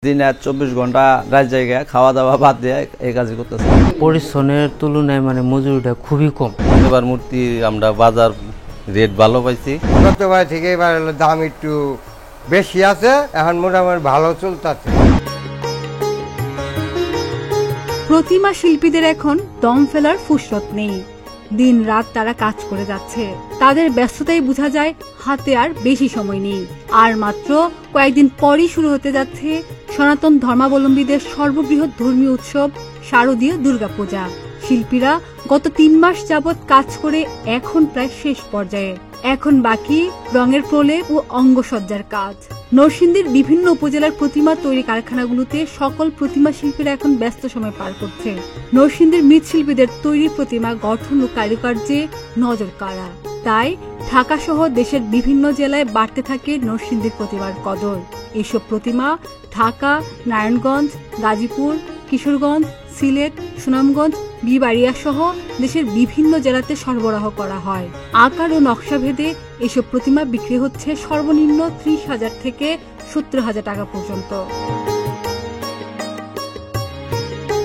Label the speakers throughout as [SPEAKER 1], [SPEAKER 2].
[SPEAKER 1] দিনে 24 ঘন্টা রাত জায়গা খাওয়া দাওয়া বাদ দিয়ে এই কাজই করতেছে।
[SPEAKER 2] পরিশ্রমের তুলনায় মজুরিটা খুবই কম।
[SPEAKER 1] এবার মূর্তি আমরা বাজার রেট ভালো পাইছি।
[SPEAKER 3] গতবার থেকে এবার দাম একটু বেশি আছে, এখন মোটামুটি ভালো চলতেছে।
[SPEAKER 4] প্রতিমা শিল্পীদের এখন দম ফেলার ফুরসত নেই। দিন রাত তারা কাজ করে যাচ্ছে। তাদের ব্যস্ততাই বোঝা যায় হাতে আর বেশি সময় নেই। আর মাত্র কয়েকদিন পরই শুরু হতে যাচ্ছে সনাতন ধর্মাবলম্বীদের সর্ববৃহৎ ধর্মীয় উৎসব শারদীয় দুর্গাপূজা। শিল্পীরা গত 3 মাস যাবৎ কাজ করে এখন প্রায় শেষ পর্যায়ে। এখন বাকি রঙের প্রলেপ ও অঙ্গসজ্জার কাজ। নরসিংদীর বিভিন্ন উপজেলার প্রতিমা তৈরি কারখানাগুলোতে সকল প্রতিমা শিল্পীরা এখন ব্যস্ত সময় পার করছে। নরসিংদীর মৃৎশিল্পীদের তৈরি প্রতিমা গঠন ও কারুকার্যে নজর কাড়া। তাই ঢাকা সহ দেশের বিভিন্ন জেলায় বাড়তে থাকে নরসিংদীর প্রতিমার কদর। এসব প্রতিমা ঢাকা, নারায়ণগঞ্জ, গাজীপুর, কিশোরগঞ্জ, সিলেট, সুনামগঞ্জ, বিবাড়িয়া সহ দেশের বিভিন্ন জেলাতে সরবরাহ করা হয়। আকার ও নকশাভেদে এসব প্রতিমা বিক্রি হচ্ছে সর্বনিম্ন 30,000 থেকে 70,000 টাকা পর্যন্ত।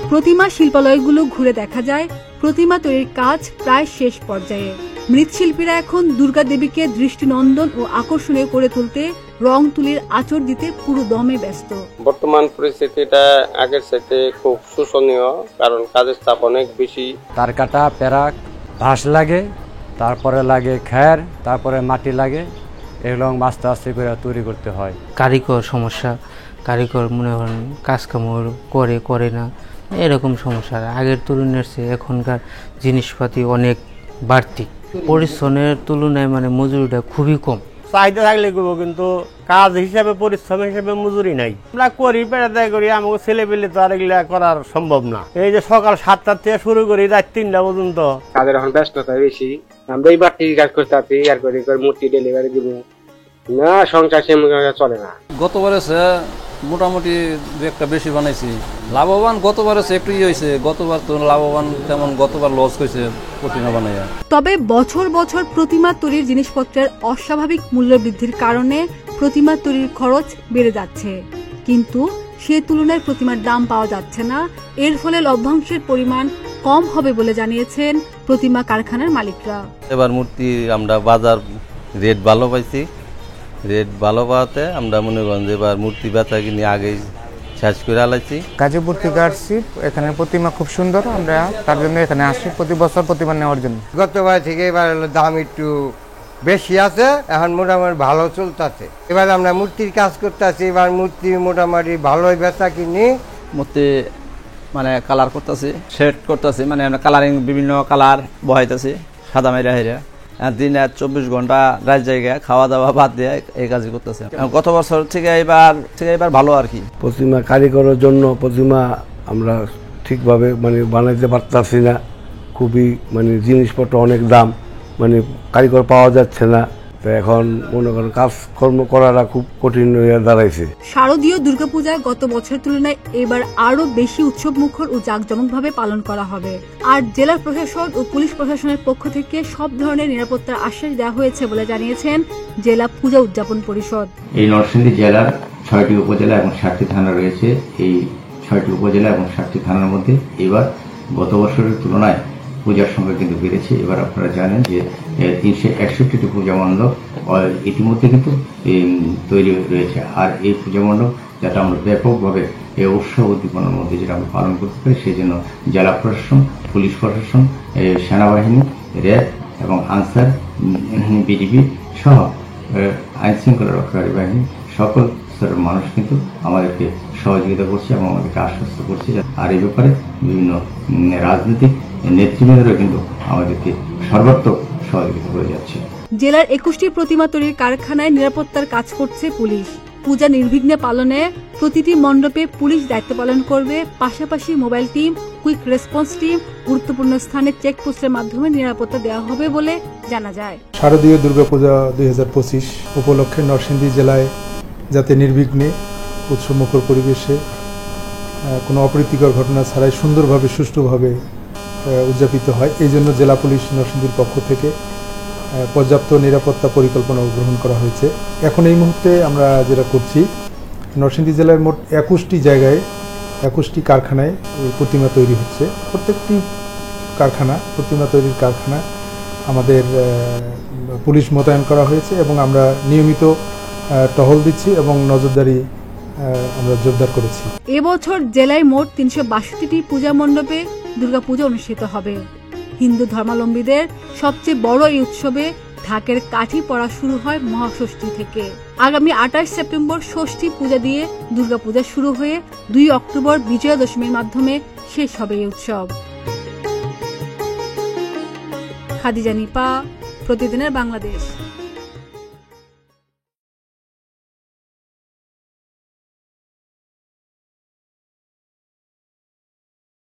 [SPEAKER 4] প্রতিমা শিল্পালয়গুলো ঘুরে দেখা যায় প্রতিমা তৈরির কাজ প্রায় শেষ পর্যায়ে। মৃৎশিল্পীরা এখন দুর্গা দেবীকে দৃষ্টিনন্দন ও আকর্ষণীয় করে তুলতে রং তুলির আঁচড় দিতে পুরো দমে ব্যস্ত।
[SPEAKER 5] বর্তমান পরিস্থিতিটা আগের চাইতে খুব শোষণীয়, কারণ কাজের চাপ অনেক বেশি।
[SPEAKER 6] তার কাটা প্যারাক ঘাস লাগে, তারপরে লাগে খ্যার, তারপরে মাটি লাগে, এগুলো আস্তে আস্তে করে তৈরি করতে হয়।
[SPEAKER 2] কারিগর সমস্যা, কারিগর মনে করেন কাজকাম করে না, এরকম সমস্যা। আগের তুলনায় এখনকার জিনিসপাতি অনেক বাড়তি। পরিশ্রমের তুলনায় মজুরিটা খুবই কম।
[SPEAKER 7] চাহিদা থাকলে করবো, কিন্তু কাজ হিসাবে পরিশ্রম হিসাবে মজুরি নাই। আমরা করি পেড়াদায় করি, আমাকে ছেলে পেলে তো আর এগুলা করার সম্ভব না। এই যে সকাল 7টা থেকে শুরু করি রাত 3টা পর্যন্ত।
[SPEAKER 5] কাজের এখন ব্যস্ততা বেশি। আমরা এই বাড়তি কাজ করতে পারছি, আর করে মূর্তি ডেলিভারি দিব না, সংসার সেমন চলে না।
[SPEAKER 1] গতবারে মোটামুটি একটা বেশি বানাইছি, লাভবান গতবারে একটু হয়েছে। গতবার তো লাভবান তেমন, গতবার লস হয়েছে প্রতিমা বানাইয়া।
[SPEAKER 4] তবে বছর বছর প্রতিমা তৈরির জিনিসপত্রের অস্বাভাবিক মূল্য বৃদ্ধির কারণে প্রতিমা তৈরির খরচ বেড়ে যাচ্ছে, কিন্তু সে তুলনায় প্রতিমার দাম পাওয়া যাচ্ছে না। এর ফলে লভ্যাংশের পরিমাণ কম হবে বলে জানিয়েছেন প্রতিমা কারখানার মালিকরা।
[SPEAKER 1] এবার মূর্তি আমরা বাজার রেট ভালো পাইছি। রেট ভালো পাওয়াতে আমরা মনে করেন যে এবার মূর্তি বেচা কিনে আগেই শেষ করে আলাইছি।
[SPEAKER 8] গাজীপুর থেকে আসছি, এখানে প্রতিমা খুব সুন্দর, আমরা তার জন্য এখানে আসছি প্রতি বছর প্রতিমা নেওয়ার জন্য।
[SPEAKER 3] গতবার থেকে এবার দাম একটু বেশি আছে, এখন মোটামুটি ভালো চলতেছে। এবার আমরা মূর্তির কাজ করতেছি, এবার মূর্তি মোটামুটি ভালোই বেচা কিনি।
[SPEAKER 1] মূর্তি কালার করতেছি, শেড করতেছি, আমরা কালারিং বিভিন্ন কালার বহাইতেছি সাদা মেরা হেরা। দিনে 24 ঘন্টা রাত জায়গা খাওয়া দাওয়া বাদ দিয়ে এই কাজই করতেছে। গত বছর থেকে এবার ভালো আর কি।
[SPEAKER 9] প্রতিমা কারিগরের জন্য প্রতিমা আমরা ঠিকভাবে বানাইতে পারতাছি না। খুবই জিনিসপত্র অনেক দাম, কারিগর পাওয়া যাচ্ছে না। তো এখন মনে করেন কাজকর্ম করাটা খুব কঠিন হয়ে দাঁড়াইছে।
[SPEAKER 4] শারদীয় দুর্গাপূজা গত বছরের তুলনায় এবার আরো বেশি উৎসব মুখর ও জাঁকজমকভাবে পালন করা হবে। আর জেলা প্রশাসন ও পুলিশ প্রশাসনের পক্ষ থেকে সব ধরনের নিরাপত্তার আশ্বাস দেওয়া হয়েছে বলে জানিয়েছেন জেলা পূজা উদযাপন পরিষদ।
[SPEAKER 10] এই নরসিংদী জেলার 6টি উপজেলা এবং 7টি থানা রয়েছে। এই 6টি উপজেলা এবং 7টি থানার মধ্যে এবার গত বছরের তুলনায় পূজার সংখ্যা কিন্তু বেড়েছে। এবার আপনারা জানেন যে 361টি পূজা মণ্ডপ ইতিমধ্যে কিন্তু তৈরি রয়েছে। আর এই পূজা মণ্ডপ যাতে আমরা ব্যাপকভাবে এই উৎসব উদ্দীপনার মধ্যে যেটা আমরা পালন করতে পারি, সেই জন্য জেলা প্রশাসন, পুলিশ প্রশাসন, সেনাবাহিনী, র্যাব এবং আনসার, বিজিবি সহ আইন শৃঙ্খলা রক্ষাকারী বাহিনী সকল স্তরের মানুষ কিন্তু আমাদেরকে সহযোগিতা করছে এবং আমাদেরকে আশ্বস্ত করছে। আর এই ব্যাপারে বিভিন্ন রাজনৈতিক নেতৃবৃন্দরা কিন্তু আমাদেরকে সর্বাত্মক সহযোগিতা করে যাচ্ছে।
[SPEAKER 4] জেলার 21টি প্রতিমা তৈরির কারখানায় নিরাপত্তার কাজ করছে পুলিশ। পূজা নির্বিঘ্নে পালনে প্রতিটি মণ্ডপে পুলিশ দায়িত্ব পালন করবে। পাশাপাশি mobile team, quick response team, গুরুত্বপূর্ণ স্থানে চেকপোস্টের মাধ্যমে নিরাপত্তা দেওয়া হবে বলে জানা যায়।
[SPEAKER 11] শারদীয় দুর্গাপূজা 2025 উপলক্ষে নরসিংদী জেলায় যাতে নির্বিঘ্নে উৎসবমুখর পরিবেশে কোনো অপ্রীতিকর ঘটনা ছাড়াই সুন্দরভাবে সুষ্ঠুভাবে উদযাপিত হয়, এই জন্য জেলা পুলিশ নরসিংদীর পক্ষ থেকে পর্যাপ্ত নিরাপত্তা পরিকল্পনা গ্রহণ করা হয়েছে। এখন এই মুহূর্তে আমরা যেটা করছি নরসিংদী জেলায় মোট 21টি জায়গায় 21টি কারখানায় এই প্রতিমা তৈরি হচ্ছে। প্রত্যেকটি কারখানা, প্রতিমা তৈরির কারখানা আমাদের পুলিশ মোতায়েন করা হয়েছে এবং আমরা নিয়মিত টহল দিচ্ছি এবং নজরদারি আমরা জোরদার করেছি।
[SPEAKER 4] এবছর জেলায় মোট 362টি পূজা মণ্ডপে দুর্গাপূজা অনুষ্ঠিত হবে। হিন্দু ধর্মাবলম্বীদের সবচেয়ে বড় এই উৎসবে ঢাকের কাঠি পড়া শুরু হয় মহাষষ্ঠী থেকে। আগামী 28 সেপ্টেম্বর ষষ্ঠী পূজা দিয়ে দুর্গাপূজা শুরু হয়ে 2 অক্টোবর বিজয়া দশমীর মাধ্যমে শেষ হবে এই উৎসব। খাদিজা নিপা, প্রতিদিনের বাংলাদেশ।